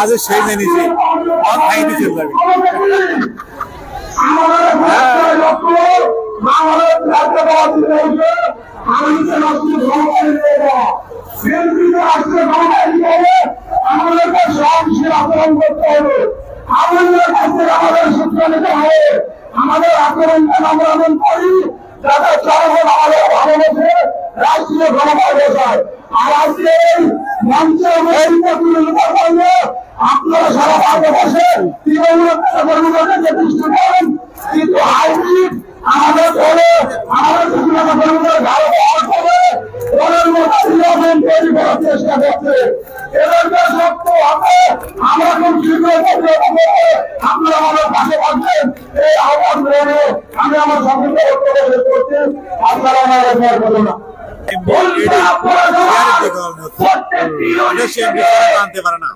आज সেই নিয়েছি और खाई नहीं चल रहा রাষ্ট্রীয় গণপরিষদ আর আজকে আপনারা সারা ভারতবর্ষে কর্মীদেরকে দৃষ্টি করেন, কিন্তু হাইব্রিড আমাদের দলে আমাদের কর্মীদের ভালো পাওয়ার পরে দলের মধ্যে তৈরি করার চেষ্টা করছে। এদেরকে সত্য হবে আমরা খুব শীঘ্র আপনারা আমাদের পাশে থাকবেন এই আহ্বান গ্রহণে আমি আমার সম্পূর্ণ বক্তব্য শেষ করছি। আপনারা আমাদের করবো না আনতে পারে না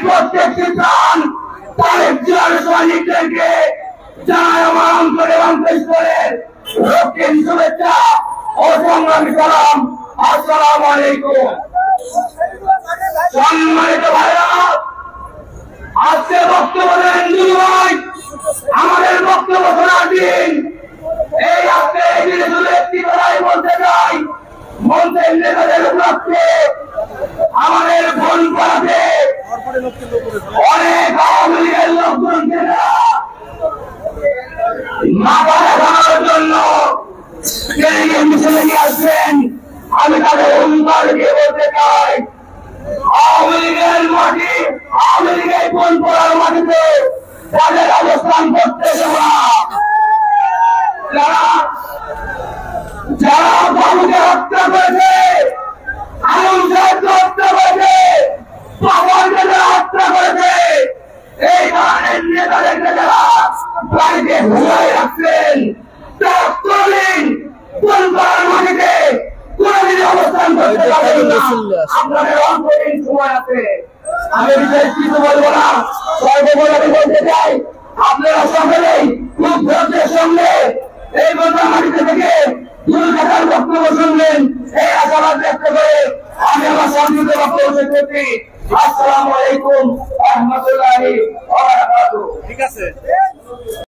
প্রত্যেকটি প্রাণ তারেক জিয়ার সৈনিকদেরকে জানাই আমার অন্তরে অন্তরের রক্ষীর শুভেচ্ছা ও সংগ্রামী সালাম। আসসালামু আলাইকুম। সম্মানিত ভাইরা, আজকে বক্তব্য দেন ভাই, আমাদের বক্তব্য শোনার দিন। এই আজকে এই দিনে শুধু একটি কথাই বলতে চাই, মঞ্চের নেতাদের উপলক্ষে আমাদের ফোন করাতে অনেক আওয়ামী লীগের লোকজনকে মাথা দেখানোর জন্য মিছিলে নিয়ে আসবেন। আমি তাদের হুঙ্কার দিয়ে বলতে চাই, আওয়ামী লীগের মাটি, আওয়ামী লীগের ফোন করার মাটিতে তাদের অবস্থান করতে দেব না। যারা বাবুকে হত্যা করেছে, আলম সাহেবকে হত্যা করেছে, বাবাকে যারা হত্যা করেছে, এই ধরনের নেতাদেরকে যারা বাড়িতে ঘুমাই রাখছেন, তারা কোনদিন কোন করার মাটিতে কোনদিন অবস্থান করতে পারবেন না। আপনাদের অল্পদিন সময় আছে, আমি বিশেষ কিছু বলবো না। সর্বোপরি আমি বলতে চাই, আপনারা সকলেই খুব ধৈর্যের সঙ্গে এই ঘটনা মাটিতে থেকে দূর থাকার বক্তব্য শুনলেন, এই আশাবাদ ব্যক্ত করে আমি আমার সংক্ষিপ্ত বক্তব্য শেষ করছি। আসসালামু আলাইকুম ওয়া রাহমাতুল্লাহি ওয়া বারাকাতুহু। ঠিক আছে।